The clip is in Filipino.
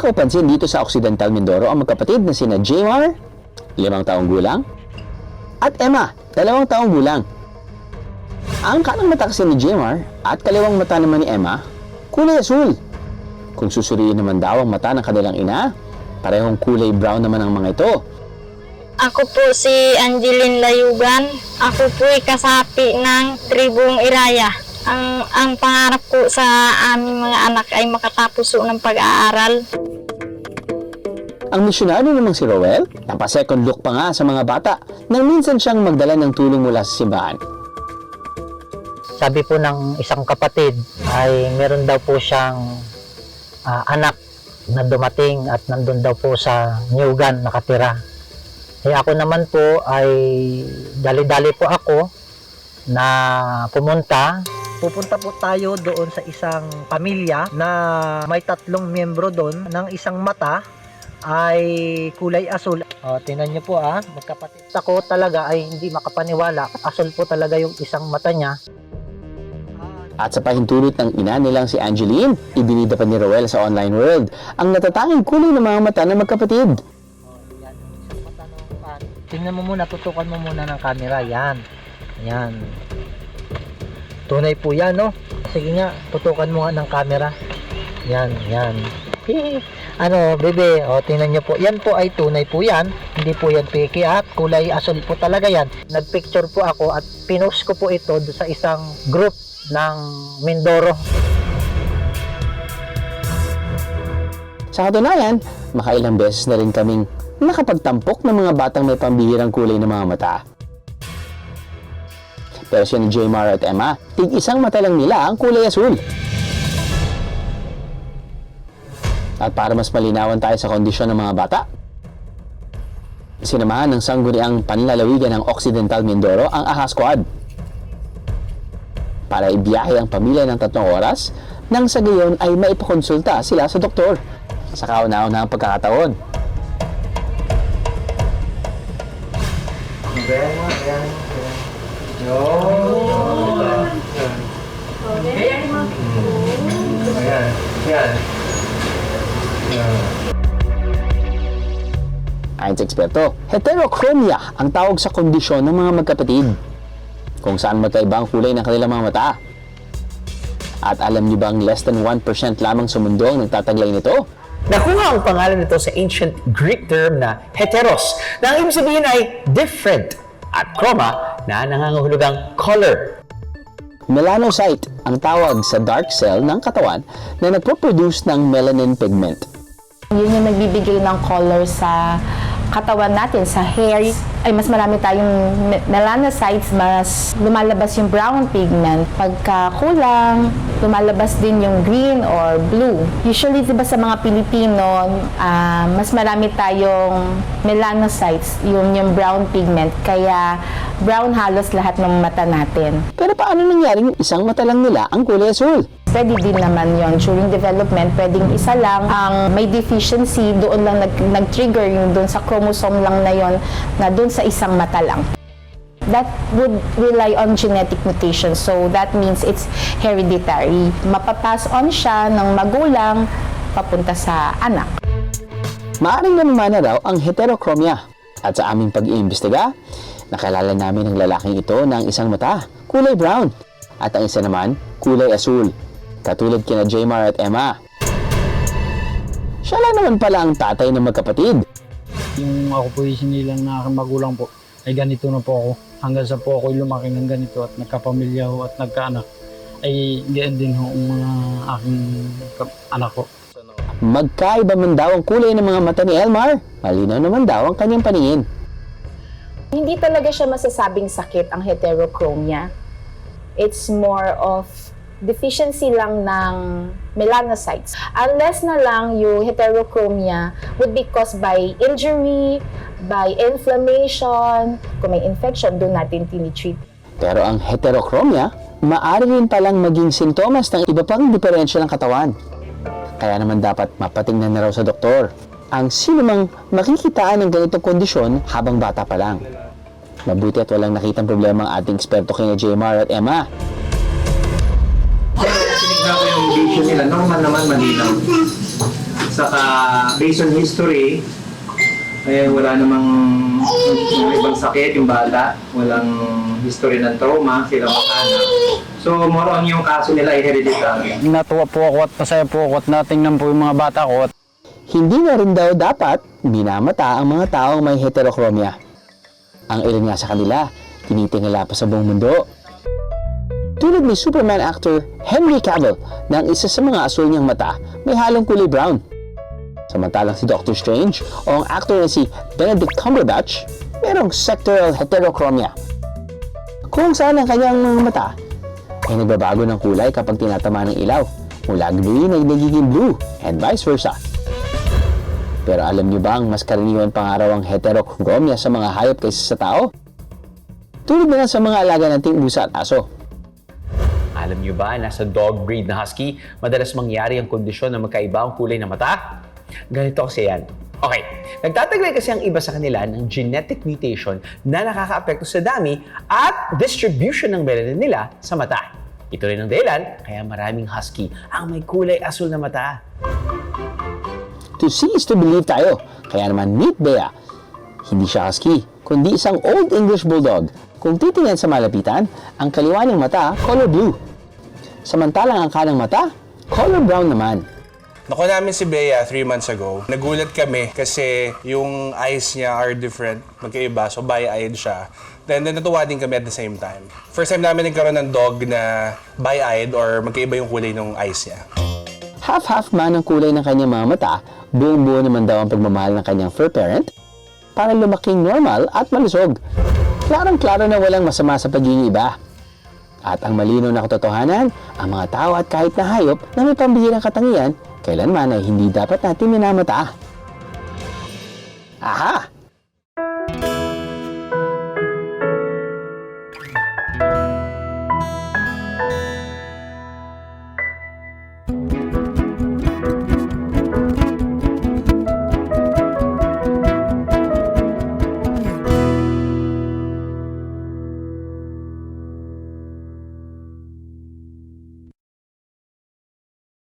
Nagtako pansin dito sa Occidental Mindoro ang magkapatid na sina Jmar, 5 taong gulang, at Emma, 2 taong gulang. Ang kanang mata kasi ni Jmar at kaliwang mata naman ni Emma, kulay asul. Kung susuriin naman daw ang mata ng kanilang ina, parehong kulay brown naman ang mga ito. Ako po si Angeline Layugan. Ako po ay kasapi ng tribong Iraya. Ang pangarap ko sa aming mga anak ay makatapos ng pag-aaral. Ang misyonaryo namang si Roel, napa-second look pa nga sa mga bata nang minsan siyang magdala ng tulong mula sa simbahan. Sabi po ng isang kapatid ay meron daw po siyang anak na dumating at nandun daw po sa Newgan nakatira. Eh ako naman po ay dali-dali po ako na pumunta. Pupunta po tayo doon sa isang pamilya na may 3 miyembro doon ng isang mata ay kulay asul. Tingnan niyo po magkapatid. Ako talaga ay hindi makapaniwala. Asul po talaga yung isang mata niya. At sa pahintulot ng ina nilang si Angeline, ibinida pa ni Roel sa online world ang natatanging kulay ng mga mata ng magkapatid. Yan, isang mata ng pan. Tingnan mo muna, tutukan mo muna ng camera. Yan. Yan. Tunay po yan, no? Sige nga, tutukan mo nga ng camera. Yan, yan. Bebe, tingnan nyo po. Yan po ay tunay po yan. Hindi po yan peke at kulay asul po talaga yan. Nagpicture po ako at pinost ko po ito sa isang group ng Mindoro. Sa katunayan, makailang beses na rin kaming nakapagtampok ng mga batang may pambihirang kulay ng mga mata. Pero si Jmar at Emma, tig-isang mata lang nila ang kulay asul. At para mas malinawan tayo sa kondisyon ng mga bata, sinamahan ng sangguniang panlalawigan ng Occidental Mindoro ang AHA Squad para ibiyahe ang pamilya ng 3 oras nang sa gayon ay maipakonsulta sila sa doktor sa kauna-unahang pagkakataon. Ayon sa eksperto, heterochromia ang tawag sa kondisyon ng mga magkapatid, kung saan magkaiba ang kulay ng kanilang mga mata. At alam niyo bang less than 1% lamang sa mundo ang nagtataglay nito? Nakuha ang pangalan nito sa ancient Greek term na heteros, na ang ibig sabihin ay different, at chroma na nangangahulugang color. Melanocyte ang tawag sa dark cell ng katawan na nagpo-produce ng melanin pigment. Yun yung nagbibigay ng color sa katawan natin, sa hair. Ay mas marami tayong melanocytes, mas lumalabas yung brown pigment. Pagka kulang, lumalabas din yung green or blue. Usually, diba sa mga Pilipino, mas marami tayong melanocytes, yung brown pigment. Kaya brown halos lahat ng mata natin. Pero paano nangyaring isang mata lang nila ang kulay asul? Pwede din naman yon during development, pwedeng isa lang ang may deficiency, doon lang nag-trigger yung doon sa chromosome lang na yon na doon sa isang mata lang. That would rely on genetic mutation, so that means it's hereditary. Mapapass on siya ng magulang papunta sa anak. Maaring namamana raw ang heterochromia. At sa aming pag-iimbestiga, nakilala namin ang lalaking ito ng isang mata, kulay brown, at ang isa naman, kulay asul. Katulad kina Jmar at Emma. Siya lang naman pala ang tatay ng magkapatid. Yung ako po isinilang na aking magulang po, ay ganito na po ako. Hanggang sa po ako lumaki ng ganito at nagkapamilya ho at nagkaanak, ay ganyan din ho ang mga aking anak ko. Magkaiba man daw ang kulay ng mga mata ni Elmar, malinaw naman daw ang kanyang paningin. Hindi talaga siya masasabing sakit ang heterochromia. It's more of deficiency lang ng melanocytes. Unless na lang yung heterochromia would be caused by injury, by inflammation. Kung may infection, doon natin tinitreat. Pero ang heterochromia, maaari rin palang maging sintomas ng iba pang diferensya ng katawan. Kaya naman dapat mapatingnan na raw sa doktor ang sino mang makikitaan ng ganitong kondisyon habang bata pa lang. Mabuti at walang nakitang problema ang ating eksperto kina Jmar at Emma. Tinignan ko yung vision nila, normal naman, malinaw. Saka based on history, ay wala namang ibang sakit yung bata, walang history ng trauma, sila makana. So more on yung kaso nila ay hereditary. Natuwa po ako at masaya po ako at natingnan po yung mga bata ko at Hindi na rin daw dapat minamata ang mga taong may heterochromia. Ang ilan nga sa kanila, tinitingala pa sa buong mundo. Tulad ni Superman actor Henry Cavill na ang isa sa mga asul niyang mata may halong kulay brown. Samantalang si Doctor Strange o ang actor na si Benedict Cumberbatch merong sectoral heterochromia. Kung saan ang kanyang mga mata ay nagbabago ng kulay kapag tinatama ng ilaw, mula green ay nagiging blue and vice versa. Pero alam niyo ba ang mas karaniwan pangaraw ang heterochromia sa mga hayop kaysa sa tao? Tulad na lang sa mga alaga nating pusa at aso. Alam niyo ba na sa dog breed na husky, madalas mangyari ang kondisyon na magkaiba ang kulay ng mata? Ganito kasi yan. Okay, nagtataglay kasi ang iba sa kanila ng genetic mutation na nakakaapekto sa dami at distribution ng melanin nila sa mata. Ito rin ang dahilan kaya maraming husky ang may kulay asul na mata. To see is to believe tayo. Kaya naman meet Bea. Hindi siya husky, kundi isang Old English Bulldog. Kung titingnan sa malapitan, ang kaliwa ng mata, color blue. Samantalang ang kanang mata, color brown naman. Nakuha namin si Bea 3 months ago. Nagulat kami kasi yung eyes niya are different, magkaiba, so bi-eyed siya. Then natuwa din kami at the same time. First time namin nagkaroon ng dog na bi-eyed or magkaiba yung kulay ng eyes niya. Half-half man ang kulay ng kanyang mga mata, buong-buo naman daw ang pagmamahal ng kanyang fur parent para lumaking normal at malusog. Klarang-klaro na walang masama sa pagiging iba. At ang malinaw na katotohanan, ang mga tao at kahit na hayop na may pambihirang katangian, kailanman ay hindi dapat natin minamata. Aha!